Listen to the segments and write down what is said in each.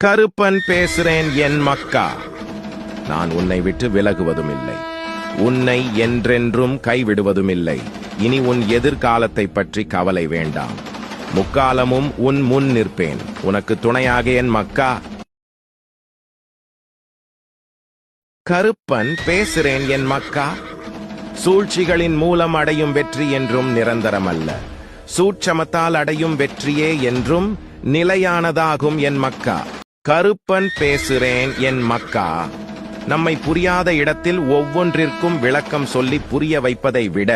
கருப்பன் பேசுறேன் என் மக்கா. நான் உன்னை விட்டு விலகுவதும் இல்லை, உன்னை என்றென்றும் கைவிடுவதும் இல்லை. இனி உன் எதிர்காலத்தை பற்றி கவலை வேண்டாம். முக்காலமும் உன் முன் நிற்பேன், உனக்கு துணையாக என் மக்கா. கருப்பன் பேசுறேன் என் மக்கா. சூழ்ச்சிகளின் மூலம் அடையும் வெற்றி என்றும் நிரந்தரமல்ல, சூட்சமத்தால் அடையும் வெற்றியே என்றும் நிலையானதாகும் என் மக்கா. கருப்பன் பேசுறேன் என் மக்கா. நம்மை புரியாத இடத்தில் ஒவ்வொன்றிற்கும் விளக்கம் சொல்லி புரிய வைப்பதை விட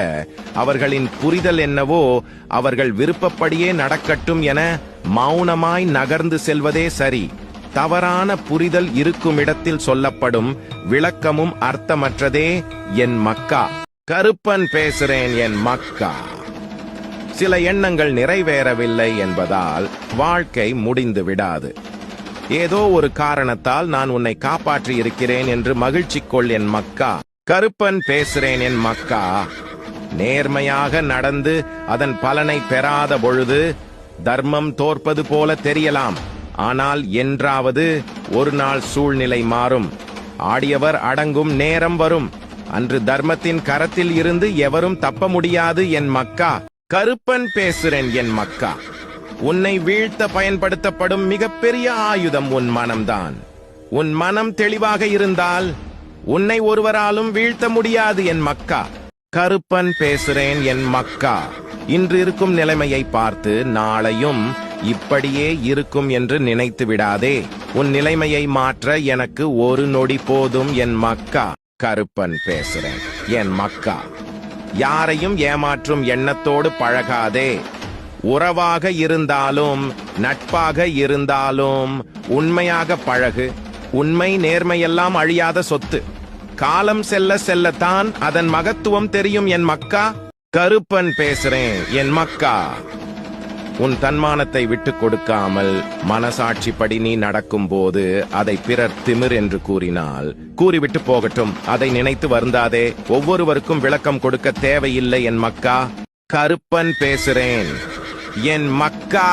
அவர்களின் புரிதல் என்னவோ அவர்கள் விருப்பப்படியே நடக்கட்டும் என மௌனமாய் நகர்ந்து செல்வதே சரி. தவறான புரிதல் இருக்கும் இடத்தில் சொல்லப்படும் விளக்கமும் அர்த்தமற்றதே என் மக்கா. கருப்பன் பேசுறேன் என் மக்கா. சில எண்ணங்கள் நிறைவேறவில்லை என்பதால் வாழ்க்கை முடிந்து விடாது. ஏதோ ஒரு காரணத்தால் நான் உன்னை காப்பாற்றி இருக்கிறேன் என்று மகிழ்ச்சி கொள் என் மக்கா. கருப்பன் பேசுறேன் என் மக்கா. நேர்மையாக நடந்து அதன் பலனை பெறாத பொழுது தர்மம் தோற்பது போல தெரியலாம். ஆனால் என்றாவது ஒரு நாள் சூழ்நிலை மாறும். ஆடியவர் அடங்கும் நேரம் வரும். அன்று தர்மத்தின் கரத்தில் இருந்து எவரும் தப்ப முடியாது என் மக்கா. கருப்பன் பேசுறேன் என் மக்கா. உன்னை வீழ்த்த பயன்படுத்தப்படும் மிகப்பெரிய ஆயுதம் உன் மனம்தான். உன் மனம் தெளிவாக இருந்தால் உன்னை ஒருவராலும் வீழ்த்த முடியாது என் மக்கா. கருப்பன் பேசுறேன் என் மக்கா. இன்று இருக்கும் நிலைமையை பார்த்து நாளையும் இப்படியே இருக்கும் என்று நினைத்து விடாதே. உன் நிலைமையை மாற்ற எனக்கு ஒரு நொடி போதும் என் மக்கா. கருப்பன் பேசுறேன் என் மக்கா. யாரையும் ஏமாற்றும் எண்ணத்தோடு பழகாதே. உறவாக இருந்தாலும் நட்பாக இருந்தாலும் உண்மையாக பழகு. உண்மை நேர்மையெல்லாம் அழியாத சொத்து. காலம் செல்ல செல்லத்தான் அதன் மகத்துவம் தெரியும் என் மக்கா. கருப்பன் பேசுறேன் என் மக்கா. உன் தன்மானத்தை விட்டுக் கொடுக்காமல் மனசாட்சிப்படி நீ நடக்கும் போது அதை பிறர் திமிர் என்று கூறினால் கூறிவிட்டு போகட்டும். அதை நினைத்து வருந்தாதே. ஒவ்வொருவருக்கும் விளக்கம் கொடுக்க தேவையில்லை என் மக்கா. கருப்பன் பேசுறேன் என் மக்கா.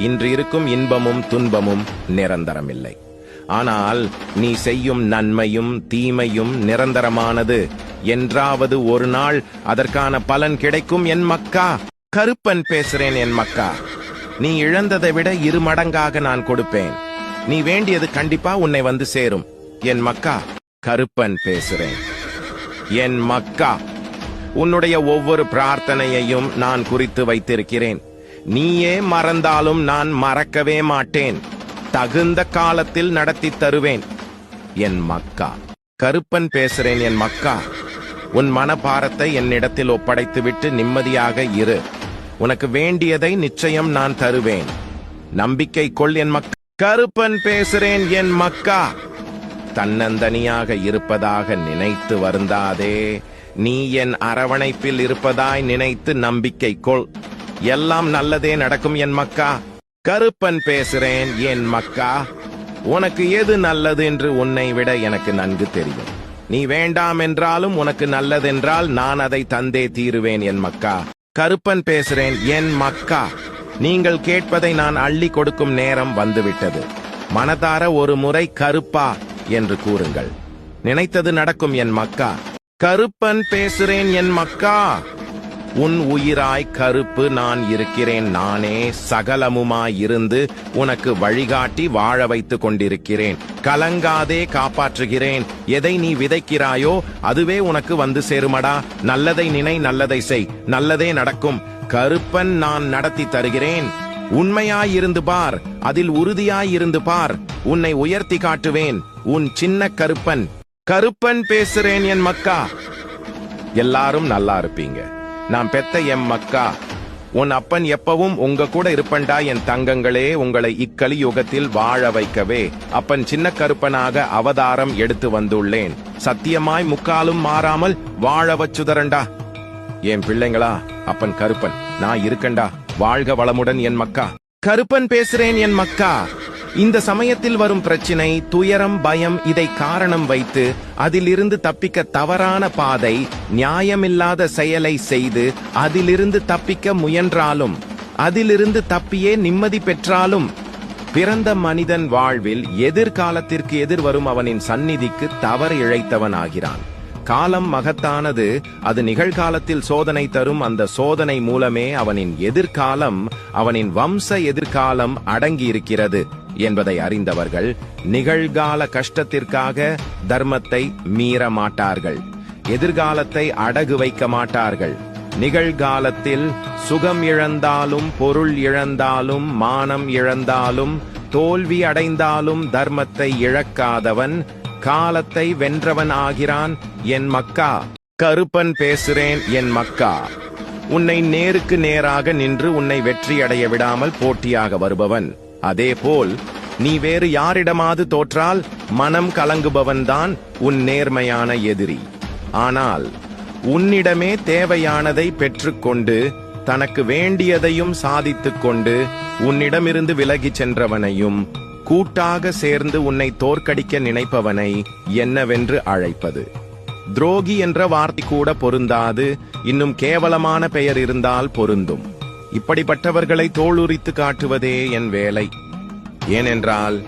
இன்று இருக்கும் இன்பமும் துன்பமும் நிரந்தரமில்லை. ஆனால் நீ செய்யும் நன்மையும் தீமையும் நிரந்தரமானது. என்றாவது ஒரு நாள் அதற்கான பலன் கிடைக்கும் என் மக்கா. கருப்பன் பேசுறேன் என் மக்கா. நீ இழந்ததை விட 2 மடங்காக நான் கொடுப்பேன். நீ வேண்டியது கண்டிப்பா உன்னை வந்து சேரும் என் மக்கா. கருப்பன் பேசுறேன் என் மக்கா. உன்னுடைய ஒவ்வொரு பிரார்த்தனையையும் நான் குறித்து வைத்திருக்கிறேன். நீயே மறந்தாலும் நான் மறக்கவே மாட்டேன். தகுந்த காலத்தில் நடத்தி தருவேன் என் மக்கா. கருப்பன் பேசுறேன் என் மக்கா. உன் மனபாரத்தை என்னிடத்தில் ஒப்படைத்துவிட்டு நிம்மதியாக இரு. உனக்கு வேண்டியதை நிச்சயம் நான் தருவேன். நம்பிக்கை கொள் என் மக்கா. கருப்பன் பேசுறேன் என் மக்கா. தன்னந்தனியாக இருப்பதாக நினைத்து வருந்தாதே. நீ என் அரவணைப்பில் இருப்பதாய் நினைத்து நம்பிக்கை கொள். எல்லாம் நல்லதே நடக்கும் என் மக்கா. கருப்பன் பேசுறேன் என் மக்கா. உனக்கு எது நல்லது என்று உன்னை விட எனக்கு நன்கு தெரியும். நீ வேண்டாம் என்றாலும் உனக்கு நல்லதென்றால் நான் அதை தந்தே தீருவேன் என் மக்கா. கருப்பன் பேசுறேன் என் மக்கா. நீங்கள் கேட்பதை நான் அள்ளி கொடுக்கும் நேரம் வந்துவிட்டது. மனதார ஒரு முறை கருப்பா என்று கூறுங்கள். நினைத்தது நடக்கும் என் மக்கா. கருப்பன் பேசுறேன் என் மக்கா. உன் உயிராய் கருப்பு நான் இருக்கிறேன். நானே சகலமுமாய் இருந்து உனக்கு வழிகாட்டி வாழ வைத்துக் கொண்டிருக்கிறேன். கலங்காதே, காப்பாற்றுகிறேன். எதை நீ விதைக்கிறாயோ அதுவே உனக்கு வந்து சேருமடா. நல்லதை நினை, நல்லதை செய், நல்லதே நடக்கும். கருப்பன் நான் நடத்தி தருகிறேன். உண்மையாயிருந்து பார், அதில் உறுதியாயிருந்து பார். உன்னை உயர்த்தி காட்டுவேன். உன் சின்ன கருப்பன். கருப்பன் பேசுறேன் என் மக்கா. எல்லாரும் நல்லா இருப்பீங்க. நான் பெத்த எம் மக்கா. உன் அப்பன் எப்பவும் உங்க கூட இருப்பண்டா என் தங்கங்களே. உங்களை இக்கலியுகத்தில் வாழ வைக்கவே அப்பன் சின்ன கருப்பனாக அவதாரம் எடுத்து வந்துள்ளேன். சத்தியமாய் முக்காலும் மாறாமல் வாழ வச்சுதரண்டா என் பிள்ளைங்களா. அப்பன் கருப்பன் நான் இருக்கண்டா. வாழ்க வளமுடன் என் மக்கா. கருப்பன் பேசுறேன் என் மக்கா. இந்த சமயத்தில் வரும் பிரச்சினை, துயரம், பயம் இதை காரணம் வைத்து அதிலிருந்து தப்பிக்க தவறான பாதை, நியாயமில்லாத செயலை செய்து அதிலிருந்து தப்பிக்க முயன்றாலும் அதிலிருந்து தப்பியே நிம்மதி பெற்றாலும் பிறந்த மனிதன் வாழ்வில் எதிர்காலத்திற்கு எதிர்வரும் அவனின் சந்நிதிக்கு தவறு இழைத்தவன் ஆகிறான். காலம் மகத்தானது, அது நிகழ்காலத்தில் சோதனை தரும். அந்த சோதனை மூலமே அவனின் எதிர்காலம், அவனின் வம்ச எதிர்காலம் அடங்கியிருக்கிறது என்பதை அறிந்தவர்கள் நிகழ்கால கஷ்டத்திற்காக தர்மத்தை மீற மாட்டார்கள். எதிர்காலத்தை அடகு வைக்க மாட்டார்கள். நிகழ்காலத்தில் சுகம் இழந்தாலும், பொருள் இழந்தாலும், மானம் இழந்தாலும், தோல்வி அடைந்தாலும் தர்மத்தை இழக்காதவன் காலத்தை வென்றவன் ஆகிறான். என் மக்கா, கருப்பன் பேசுறேன். என் மக்கா, உன்னை நேருக்கு நேராக நின்று உன்னை வெற்றியடைய விடாமல் போட்டியாக வருபவன். அதேபோல் நீ வேறு யாரிடமாவது தோற்றால் மனம் கலங்குபவன்தான் உன் நேர்மையான எதிரி. ஆனால் உன்னிடமே தேவையானதை பெற்றுக்கொண்டு தனக்கு வேண்டியதையும் சாதித்துக் கொண்டு உன்னிடமிருந்து விலகிச் சென்றவனையும் கூட்டாக சேர்ந்து உன்னை தோற்கடிக்க நினைப்பவனை என்னவென்று அழைப்பது? துரோகி என்ற வார்த்தை கூட பொருந்தாது. இன்னும் கேவலமான பெயர் இருந்தால் பொருந்தும். இப்படிப்பட்டவர்களை தோளுரித்து காட்டுவதே என் வேலை. ஏனென்றால்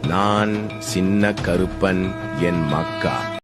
நான் சின்ன கருப்பன். என் மக்கா.